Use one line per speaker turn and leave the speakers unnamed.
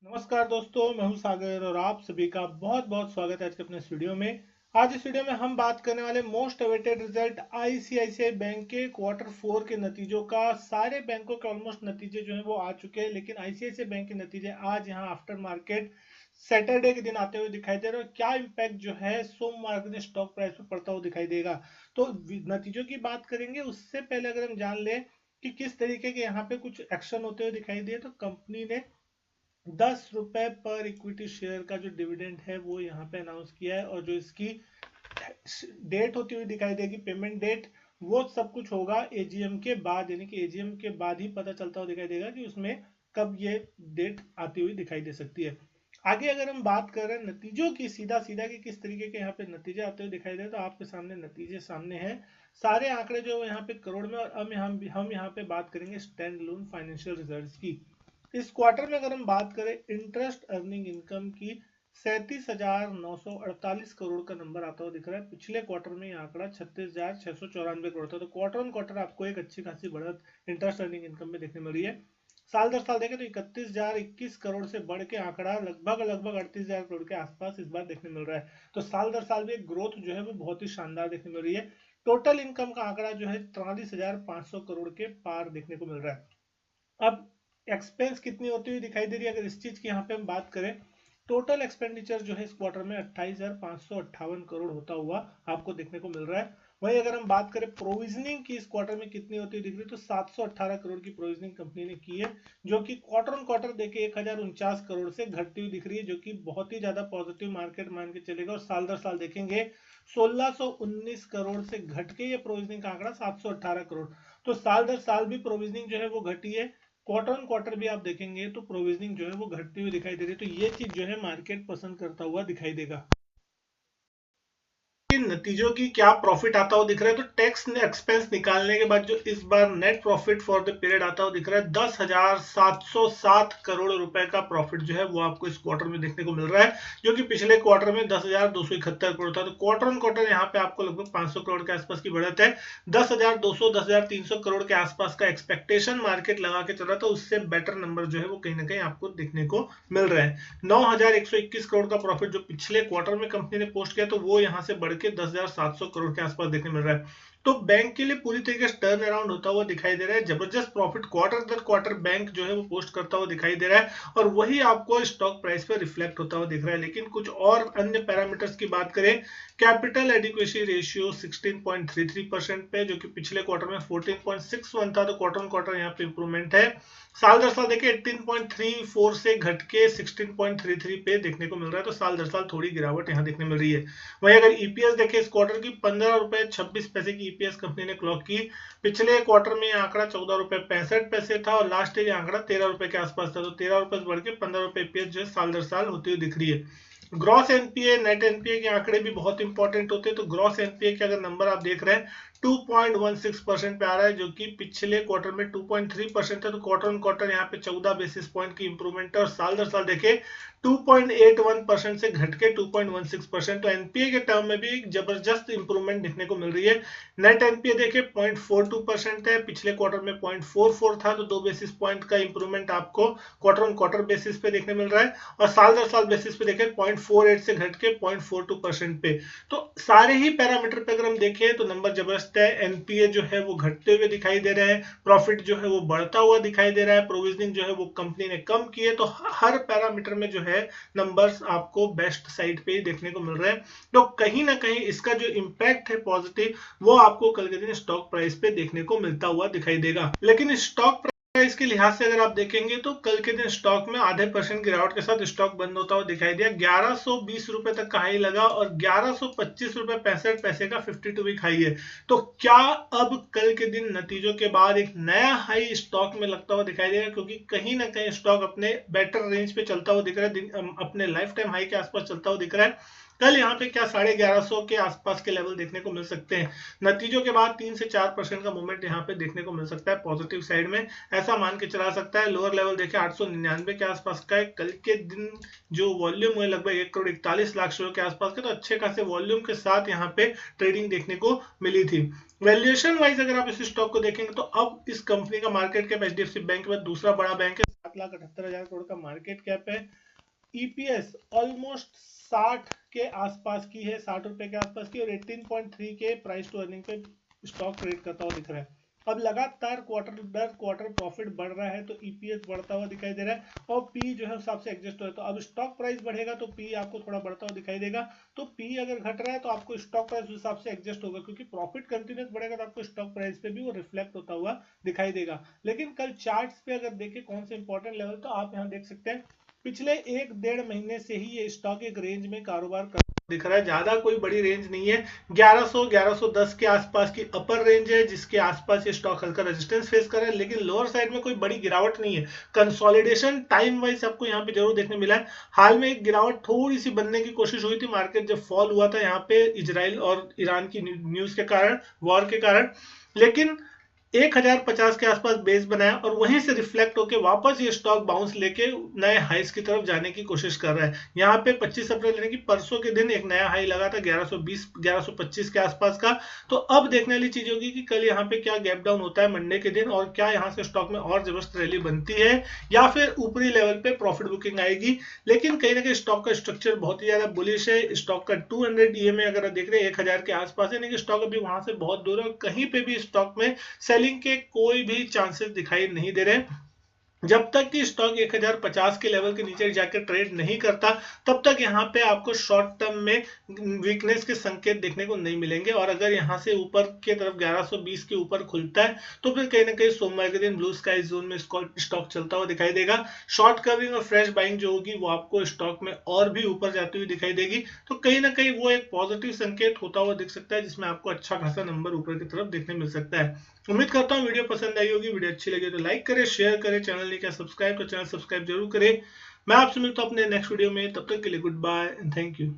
नमस्कार दोस्तों, मैं हूं सागर और आप सभी का बहुत बहुत स्वागत है आज के अपने इस वीडियो में। आज इस वीडियो में हम बात करने वाले most awaited result ICICI bank के क्वार्टर 4 के नतीजों का। सारे बैंकों के ऑलमोस्ट नतीजे जो है वो आ चुके हैं, लेकिन आईसीआईसीआई बैंक के नतीजे आज यहाँ आफ्टर मार्केट सैटरडे के दिन आते हुए दिखाई दे रहे हैं। क्या इम्पैक्ट जो है सोमवार के दिन स्टॉक प्राइस पर पड़ता हुआ दिखाई देगा, तो नतीजों की बात करेंगे। उससे पहले अगर हम जान लें कि किस तरीके के यहाँ पे कुछ एक्शन होते हुए दिखाई दिए, तो कंपनी ने 10 रुपए पर इक्विटी शेयर का जो डिविडेंड है वो यहाँ पे अनाउंस किया है, और जो इसकी डेट होती हुई दिखाई देगी, पेमेंट डेट, वो सब कुछ होगा एजीएम के बाद। यानी कि एजीएम के बाद ही पता चलता हुआ दिखाई देगा कि उसमें कब ये डेट आती हुई दिखाई दे सकती है। आगे अगर हम बात कर रहे हैं नतीजों की, सीधा सीधा कि किस तरीके के यहाँ पे नतीजे आते हुए दिखाई दे, तो आपके सामने नतीजे सामने हैं। सारे आंकड़े जो यहाँ पे करोड़ में, और हम यहाँ पे बात करेंगे स्टैंड लोन फाइनेंशियल रिजल्ट्स की। इस क्वार्टर में अगर हम बात करें इंटरेस्ट अर्निंग इनकम की, 37,948 करोड़ का नंबर आता हुआ दिख रहा है। पिछले क्वार्टर में यह आंकड़ा 36,694 करोड़ था। तो क्वार्टर ऑन क्वार्टर आपको एक अच्छी खासी बढ़त इंटरेस्ट अर्निंग इनकम में देखने मिल रही है। साल दर साल देखें तो 31,021 करोड़ से बढ़ के आंकड़ा लगभग 38,000 करोड़ के आसपास इस बार देखने मिल रहा है। तो साल दर साल भी एक ग्रोथ जो है वो बहुत ही शानदार देखने मिल रही है। टोटल इनकम का आंकड़ा जो है 43,500 करोड़ के पार देखने को मिल रहा है। अब एक्सपेंस कितनी होती हुई दिखाई दे रही है, अगर इस चीज की यहाँ पे हम बात करें, टोटल एक्सपेंडिचर जो है इस क्वार्टर में 28,558 करोड़ होता हुआ आपको देखने को मिल रहा है। वहीं अगर हम बात करें प्रोविजनिंग की, इस क्वार्टर में कितनी होती हुई दिख रही है, तो 718 करोड़ की प्रोविजनिंग कंपनी ने की है, जो कि क्वार्टर ऑन क्वार्टर देखे 1049 करोड़ से घटती हुई दिख रही है, जो कि बहुत ही ज्यादा पॉजिटिव मार्केट मान के चलेगा। और साल दर साल देखेंगे 1619 करोड़ से घट के ये प्रोविजनिंग का आंकड़ा 718 करोड़। तो साल दर साल भी प्रोविजनिंग जो है वो घटी है। क्वार्टर ऑन क्वार्टर भी आप देखेंगे तो प्रोविजनिंग जो है वो घटती हुई दिखाई दे रही है। तो ये चीज जो है मार्केट पसंद करता हुआ दिखाई देगा। नतीजों की क्या प्रॉफिट आता हुआ दिख रहा है, तो टैक्स एक्सपेंस निकालने के बाद जो इस बार net profit for the period आता हुआ दिख रहा है, 10,707 करोड़ रुपए का प्रॉफिट जो है वो आपको इस क्वार्टर में देखने को मिल रहा है, जो कि पिछले क्वार्टर में 10,271 करोड़ था। तो क्वार्टर ऑन क्वार्टर यहाँ पे आपको लगभग 500 करोड़ के आसपास की बढ़त है। 10,200 10,300 करोड़ के आसपास का एक्सपेक्टेशन मार्केट लगा के चल रहा था, उससे बेटर नंबर जो है वो कहीं ना कहीं आपको देखने को मिल रहा है। 9,121 करोड़ का प्रॉफिट जो पिछले क्वार्टर में कंपनी ने पोस्ट किया, तो वो यहाँ से बढ़ के 10,700 करोड़ के आसपास देखने मिल रहा है। तो बैंक के लिए पूरी तरीके से टर्न अराउंड होता हुआ दिखाई दे रहा है। जबरदस्त प्रॉफिट क्वार्टर दर क्वार्टर बैंक जो है वो पोस्ट करता हुआ दिखाई दे रहा है, और वही आपको स्टॉक प्राइस पे रिफ्लेक्ट होता हुआ दिख रहा है। लेकिन कुछ और अन्य पैरामीटर्स की बात करें, कैपिटल एडिक्वेसी रेशियो 16.33% पे, जो कि पिछले क्वार्टर में 14.61 था। तो क्वार्टर ऑन क्वार्टर यहाँ पे इंप्रूवमेंट है। साल दर साल देखिए 18.34 से घट के 16.33 पे देखने को मिल रहा है। तो साल दर साल थोड़ी गिरावट यहाँ देखने मिल रही है। वहीं अगर ईपीएस देखें इस क्वार्टर की, 15 रुपए 26 पैसे की ईपीएस कंपनी ने क्लॉक की। पिछले क्वार्टर में यह आंकड़ा 14 रुपए 65 पैसे था, और लास्ट ईयर आंकड़ा 13 रुपए के आसपास था। तो 13 रुपए से बढ़ के 15 रुपए ईपीएस जो है साल दर साल होती हुई दिख रही है। ग्रॉस एनपीए नेट एनपीए के आंकड़े भी बहुत इंपॉर्टेंट होते हैं। तो ग्रॉस एनपीए के अगर नंबर आप देख रहे हैं 2.16% पे आ रहा है, जो कि पिछले क्वार्टर में 2.3% था। तो क्वार्टर ऑन क्वार्टर यहाँ पे 14 बेसिस पॉइंट की इंप्रूवमेंट है, और साल दर साल देखे 2.81% से घट के 2.16%। तो एनपीए के टर्म में भी एक जबरदस्त इंप्रूवमेंट देखने को मिल रही है। नेट एनपीए देखे 0.42% है, पिछले क्वार्टर में 0.44 था। तो 2 बेसिस पॉइंट का इंप्रूवमेंट आपको क्वार्टर ऑन क्वार्टर बेसिस पे देखने मिल रहा है, और साल दर साल बेसिस पे देखें 0.48 से घट के 0.42% पे। तो सारे ही पैरामीटर पे अगर हम देखें तो नंबर जबरदस्त है। एनपीए जो है वो घटते हुए दिखाई दे रहे हैं, प्रॉफिट जो है वो बढ़ता हुआ दिखाई दे रहा है, प्रोविजनिंग जो है वो कंपनी ने कम की है। तो हर पैरामीटर में जो है नंबर्स आपको बेस्ट साइड पे ही देखने को मिल रहे हैं। तो कहीं ना कहीं इसका जो इंपैक्ट है पॉजिटिव, वो आपको कल के दिन स्टॉक प्राइस पे देखने को मिलता हुआ दिखाई देगा। लेकिन स्टॉक प्राइस के लिहाज से अगर आप देखेंगे तो कल के दिन स्टॉक में आधे % गिरावट के साथ स्टॉक बंद होता हुआ दिखाई दिया। 1120 रुपए तक का हाई लगा, और 1125 रुपए 65 पैसे का 52 वीक हाई है। तो क्या अब कल के दिन नतीजों के बाद एक नया हाई स्टॉक में लगता हुआ दिखाई देगा, क्योंकि कहीं ना कहीं स्टॉक अपने बेटर रेंज पे चलता हुआ दिख रहा है, अपने लाइफ टाइम हाई के आसपास चलता हुआ दिख रहा है। कल यहाँ पे क्या 1150 के आसपास के लेवल देखने को मिल सकते हैं। नतीजों के बाद 3 से 4% का मूवमेंट यहाँ पे देखने को मिल सकता है पॉजिटिव साइड में, ऐसा मान के चला सकता है। लोअर लेवल देखे 899 के आसपास का है। कल के दिन जो वॉल्यूम हुए लगभग 1,41,00,000 शेयर के आसपास के, तो अच्छे खासे वॉल्यूम के साथ यहाँ पे ट्रेडिंग देखने को मिली थी। वैल्यूएशन वाइज अगर आप इस स्टॉक को देखेंगे तो अब इस कंपनी का मार्केट कैप एचडीएफसी बैंक में दूसरा बड़ा बैंक है, 7,78,000 करोड़ का मार्केट कैप है। ईपीएस ऑलमोस्ट 60 के आसपास की है, 60 रुपए के आसपास की, और 18.3 के प्राइस टू अर्निंग पे स्टॉक ट्रेड करता हुआ दिख रहा है। अब लगातार क्वार्टर दर क्वार्टर प्रॉफिट बढ़ रहा है तो ईपीएस बढ़ता हुआ दिखाई दे रहा है, और पी जो है हिसाब से एडजस्ट हो रहा है। तो अब स्टॉक प्राइस बढ़ेगा तो पी आपको थोड़ा बढ़ता हुआ दिखाई देगा। तो पी अगर घट रहा है तो आपको स्टॉक प्राइस उस हिसाब से एडजस्ट होगा, क्योंकि प्रॉफिट कंटिन्यूस बढ़ेगा तो आपको स्टॉक प्राइस पे भी वो रिफ्लेक्ट होता हुआ दिखाई देगा। लेकिन कल चार्ट्स पे अगर देखें कौन से इंपॉर्टेंट लेवल, तो आप यहाँ देख सकते हैं पिछले 1-1.5 महीने से ही ये स्टॉक एक रेंज में कारोबार कर दिख रहा है। ज्यादा कोई बड़ी रेंज नहीं है, 1100-1110 के आसपास की अपर रेंज है, जिसके आसपास ये स्टॉक हल्का रेजिस्टेंस फेस कर रहा है, लेकिन लोअर साइड में कोई बड़ी गिरावट नहीं है। कंसोलिडेशन टाइम वाइज आपको यहाँ पे जरूर देखने मिला है। हाल में एक गिरावट थोड़ी सी बनने की कोशिश हुई थी, मार्केट जब फॉल हुआ था यहाँ पे इजराइल और ईरान की न्यूज के कारण, वॉर के कारण, लेकिन 1050 के आसपास बेस बनाया और वहीं से रिफ्लेक्ट होकर वापस ये स्टॉक बाउंस लेके नए हाइस की तरफ जाने की कोशिश कर रहा है। यहाँ पे 25 अप्रैल यानी कि परसों के दिन एक नया हाई लगा था 1120-1125 के आसपास का। तो अब देखने वाली चीज होगी कि कल यहाँ पे क्या गैप डाउन होता है मंडे के दिन, और क्या यहाँ से स्टॉक में और जबरदस्त रैली बनती है या फिर ऊपरी लेवल पे प्रॉफिट बुकिंग आएगी। लेकिन कहीं ना कहीं स्टॉक का स्ट्रक्चर बहुत ही ज्यादा बुलिश है। स्टॉक का 200 EMA अगर देख रहे हैं 1000 के आसपास है, यानी कि स्टॉक अभी वहां से बहुत दूर है, और कहीं पे भी स्टॉक में सेलिंग के कोई भी चांसेस दिखाई नहीं दे रहे। जब तक कि स्टॉक 1050 के लेवल के नीचे जाकर ट्रेड नहीं करता, तब तक यहाँ पे आपको शॉर्ट टर्म में वीकनेस के संकेत देखने को नहीं मिलेंगे। और अगर यहाँ से ऊपर के तरफ 1120 के ऊपर खुलता है तो फिर कहीं ना कहीं सोमवार के दिन ब्लू स्काई जोन में स्टॉक चलता हुआ दिखाई देगा। शॉर्ट कवरिंग और फ्रेश बाइंग जो होगी वो आपको स्टॉक में और भी ऊपर जाती हुई दिखाई देगी। तो कहीं ना कहीं वो एक पॉजिटिव संकेत होता हुआ दिख सकता है, जिसमें आपको अच्छा खासा नंबर ऊपर की तरफ देखने मिल सकता है। उम्मीद करता हूँ वीडियो पसंद आई होगी। वीडियो अच्छी लगी तो लाइक करें, शेयर करें, चैनल नहीं किया सब्सक्राइब तो चैनल सब्सक्राइब जरूर करें। मैं आपसे मिलता हूँ अपने नेक्स्ट वीडियो में, तब तक के लिए goodbye and thank you.